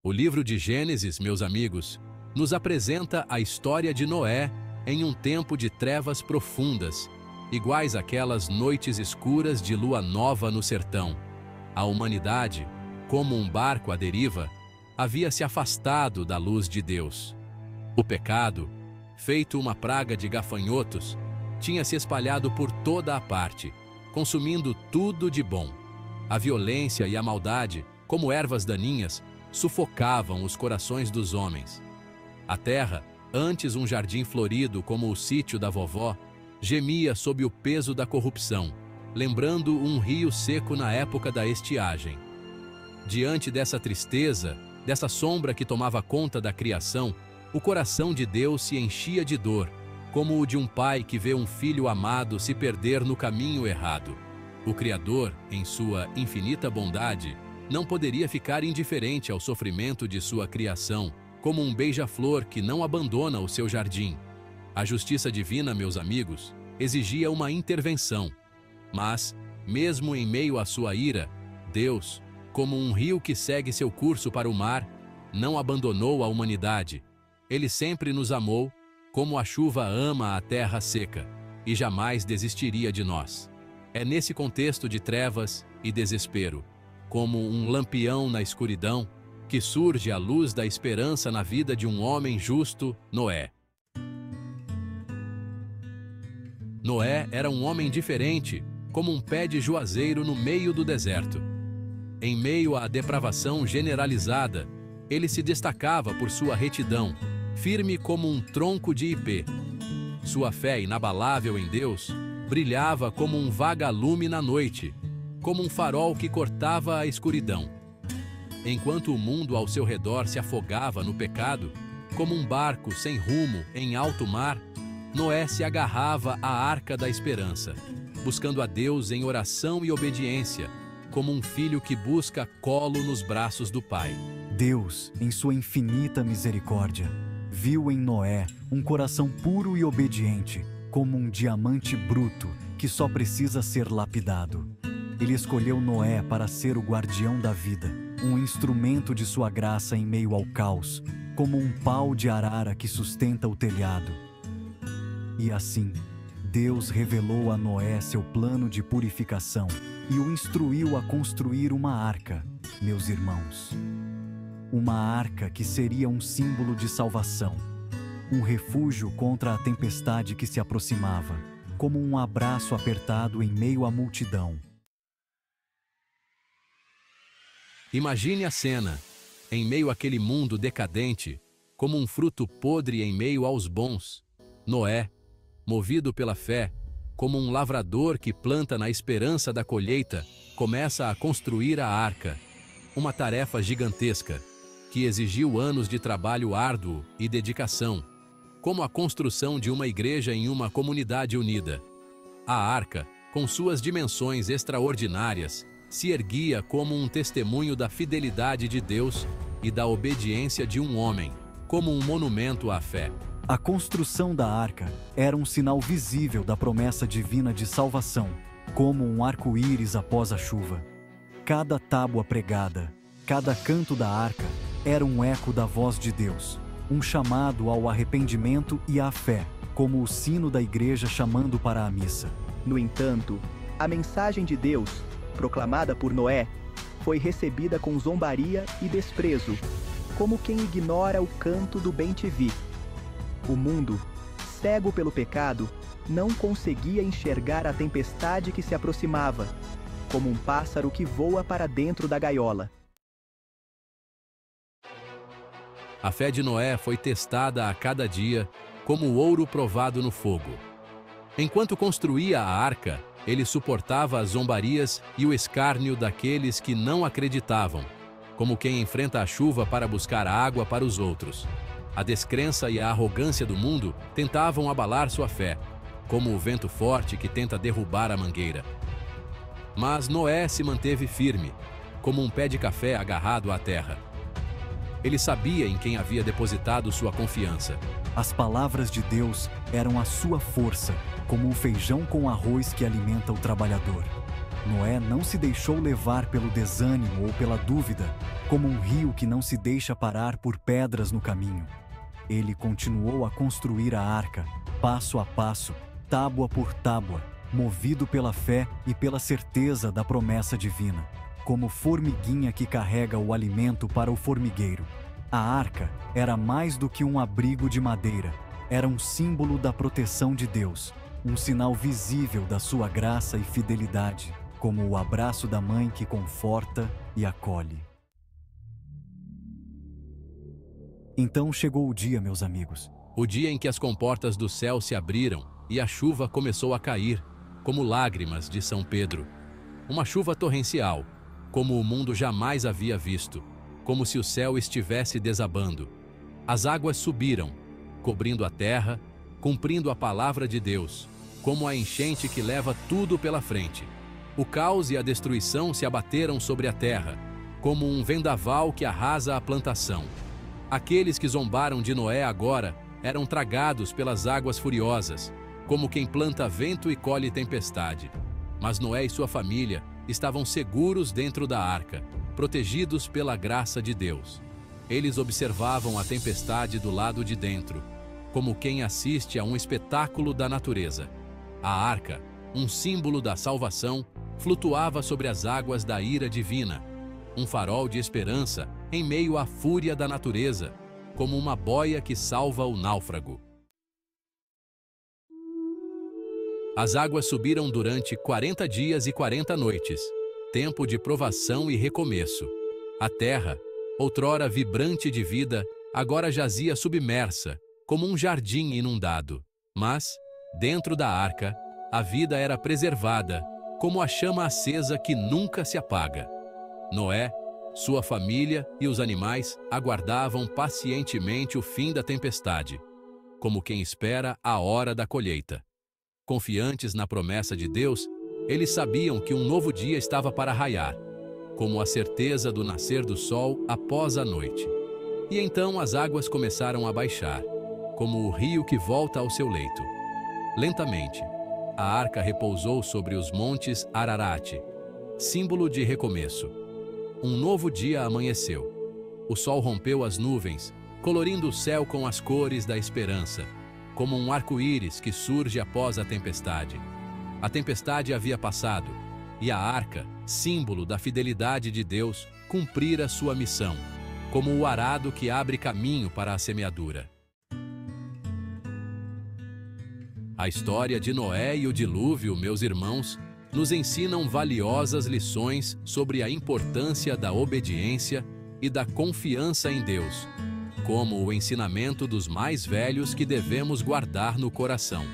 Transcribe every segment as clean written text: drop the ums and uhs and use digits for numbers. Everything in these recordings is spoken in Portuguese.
O livro de Gênesis, meus amigos, nos apresenta a história de Noé em um tempo de trevas profundas, iguais àquelas noites escuras de lua nova no sertão. A humanidade, como um barco à deriva, havia se afastado da luz de Deus. O pecado, feito uma praga de gafanhotos, tinha se espalhado por toda a parte, consumindo tudo de bom. A violência e a maldade, como ervas daninhas, sufocavam os corações dos homens. A terra, antes um jardim florido como o sítio da vovó, gemia sob o peso da corrupção, lembrando um rio seco na época da estiagem. Diante dessa tristeza, dessa sombra que tomava conta da criação, o coração de Deus se enchia de dor, como o de um pai que vê um filho amado se perder no caminho errado. O Criador, em sua infinita bondade, não poderia ficar indiferente ao sofrimento de sua criação, como um beija-flor que não abandona o seu jardim. A justiça divina, meus amigos, exigia uma intervenção. Mas, mesmo em meio à sua ira, Deus, como um rio que segue seu curso para o mar, não abandonou a humanidade. Ele sempre nos amou, como a chuva ama a terra seca, e jamais desistiria de nós. É nesse contexto de trevas e desespero, como um lampião na escuridão, que surge a luz da esperança na vida de um homem justo, Noé. Noé era um homem diferente, como um pé de juazeiro no meio do deserto. Em meio à depravação generalizada, ele se destacava por sua retidão, firme como um tronco de ipê. Sua fé inabalável em Deus brilhava como um vagalume na noite, como um farol que cortava a escuridão. Enquanto o mundo ao seu redor se afogava no pecado, como um barco sem rumo em alto mar, Noé se agarrava à arca da esperança, buscando a Deus em oração e obediência, como um filho que busca colo nos braços do pai. Deus, em sua infinita misericórdia, viu em Noé um coração puro e obediente, como um diamante bruto que só precisa ser lapidado. Ele escolheu Noé para ser o guardião da vida, um instrumento de sua graça em meio ao caos, como um pau de arara que sustenta o telhado. E assim, Deus revelou a Noé seu plano de purificação e o instruiu a construir uma arca, meus irmãos. Uma arca que seria um símbolo de salvação, um refúgio contra a tempestade que se aproximava, como um abraço apertado em meio à multidão. Imagine a cena, em meio àquele mundo decadente, como um fruto podre em meio aos bons. Noé, movido pela fé, como um lavrador que planta na esperança da colheita, começa a construir a arca, uma tarefa gigantesca, que exigiu anos de trabalho árduo e dedicação, como a construção de uma igreja em uma comunidade unida. A arca, com suas dimensões extraordinárias, se erguia como um testemunho da fidelidade de Deus e da obediência de um homem, como um monumento à fé. A construção da arca era um sinal visível da promessa divina de salvação, como um arco-íris após a chuva. Cada tábua pregada, cada canto da arca, era um eco da voz de Deus, um chamado ao arrependimento e à fé, como o sino da igreja chamando para a missa. No entanto, a mensagem de Deus, proclamada por Noé, foi recebida com zombaria e desprezo, como quem ignora o canto do bem-te-vi. O mundo, cego pelo pecado, não conseguia enxergar a tempestade que se aproximava, como um pássaro que voa para dentro da gaiola. A fé de Noé foi testada a cada dia, como o ouro provado no fogo. Enquanto construía a arca, ele suportava as zombarias e o escárnio daqueles que não acreditavam, como quem enfrenta a chuva para buscar água para os outros. A descrença e a arrogância do mundo tentavam abalar sua fé, como o vento forte que tenta derrubar a mangueira. Mas Noé se manteve firme, como um pé de café agarrado à terra. Ele sabia em quem havia depositado sua confiança. As palavras de Deus eram a sua força, como o feijão com arroz que alimenta o trabalhador. Noé não se deixou levar pelo desânimo ou pela dúvida, como um rio que não se deixa parar por pedras no caminho. Ele continuou a construir a arca, passo a passo, tábua por tábua, movido pela fé e pela certeza da promessa divina, como formiguinha que carrega o alimento para o formigueiro. A arca era mais do que um abrigo de madeira, era um símbolo da proteção de Deus, um sinal visível da sua graça e fidelidade, como o abraço da mãe que conforta e acolhe. Então chegou o dia, meus amigos. O dia em que as comportas do céu se abriram e a chuva começou a cair, como lágrimas de São Pedro. Uma chuva torrencial, como o mundo jamais havia visto, como se o céu estivesse desabando. As águas subiram, cobrindo a terra, cumprindo a palavra de Deus, como a enchente que leva tudo pela frente. O caos e a destruição se abateram sobre a terra, como um vendaval que arrasa a plantação. Aqueles que zombaram de Noé agora eram tragados pelas águas furiosas, como quem planta vento e colhe tempestade. Mas Noé e sua família estavam seguros dentro da arca, protegidos pela graça de Deus. Eles observavam a tempestade do lado de dentro, como quem assiste a um espetáculo da natureza. A arca, um símbolo da salvação, flutuava sobre as águas da ira divina, um farol de esperança em meio à fúria da natureza, como uma boia que salva o náufrago. As águas subiram durante 40 dias e 40 noites, tempo de provação e recomeço. A terra, outrora vibrante de vida, agora jazia submersa, como um jardim inundado. Mas, dentro da arca, a vida era preservada, como a chama acesa que nunca se apaga. Noé, sua família e os animais aguardavam pacientemente o fim da tempestade, como quem espera a hora da colheita. Confiantes na promessa de Deus, eles sabiam que um novo dia estava para raiar, como a certeza do nascer do sol após a noite. E então as águas começaram a baixar, como o rio que volta ao seu leito. Lentamente, a arca repousou sobre os montes Ararat, símbolo de recomeço. Um novo dia amanheceu. O sol rompeu as nuvens, colorindo o céu com as cores da esperança, como um arco-íris que surge após a tempestade. A tempestade havia passado, e a arca, símbolo da fidelidade de Deus, cumprira sua missão, como o arado que abre caminho para a semeadura. A história de Noé e o dilúvio, meus irmãos, nos ensinam valiosas lições sobre a importância da obediência e da confiança em Deus, como o ensinamento dos mais velhos que devemos guardar no coração.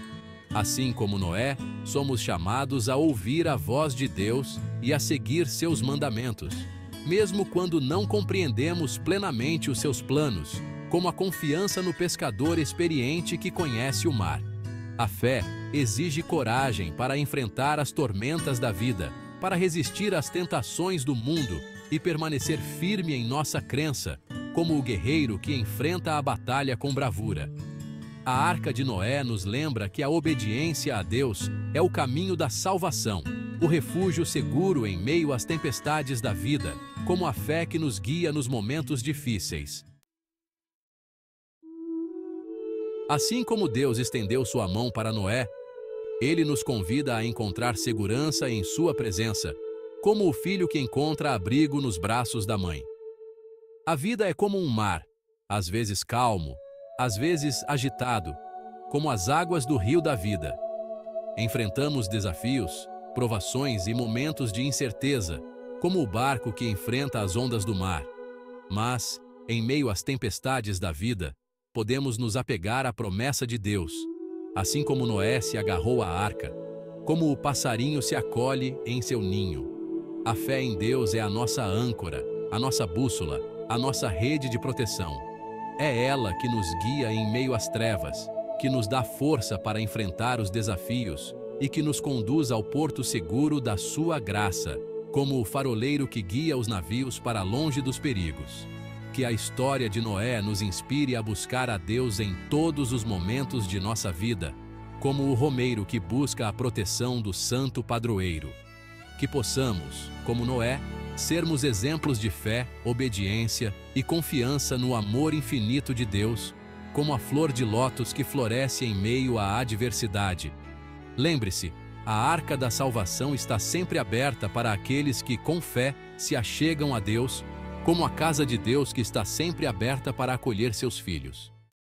Assim como Noé, somos chamados a ouvir a voz de Deus e a seguir seus mandamentos, mesmo quando não compreendemos plenamente os seus planos, como a confiança no pescador experiente que conhece o mar. A fé exige coragem para enfrentar as tormentas da vida, para resistir às tentações do mundo e permanecer firme em nossa crença, como o guerreiro que enfrenta a batalha com bravura. A Arca de Noé nos lembra que a obediência a Deus é o caminho da salvação, o refúgio seguro em meio às tempestades da vida, como a fé que nos guia nos momentos difíceis. Assim como Deus estendeu sua mão para Noé, Ele nos convida a encontrar segurança em sua presença, como o filho que encontra abrigo nos braços da mãe. A vida é como um mar, às vezes calmo, às vezes agitado, como as águas do rio da vida. Enfrentamos desafios, provações e momentos de incerteza, como o barco que enfrenta as ondas do mar. Mas, em meio às tempestades da vida, podemos nos apegar à promessa de Deus, assim como Noé se agarrou à arca, como o passarinho se acolhe em seu ninho. A fé em Deus é a nossa âncora, a nossa bússola, a nossa rede de proteção. É ela que nos guia em meio às trevas, que nos dá força para enfrentar os desafios e que nos conduz ao porto seguro da sua graça, como o faroleiro que guia os navios para longe dos perigos. Que a história de Noé nos inspire a buscar a Deus em todos os momentos de nossa vida, como o romeiro que busca a proteção do santo padroeiro. que possamos, como Noé, sermos exemplos de fé, obediência e confiança no amor infinito de Deus, como a flor de lótus que floresce em meio à adversidade. Lembre-se, a arca da salvação está sempre aberta para aqueles que, com fé, se achegam a Deus, como a casa de Deus que está sempre aberta para acolher seus filhos.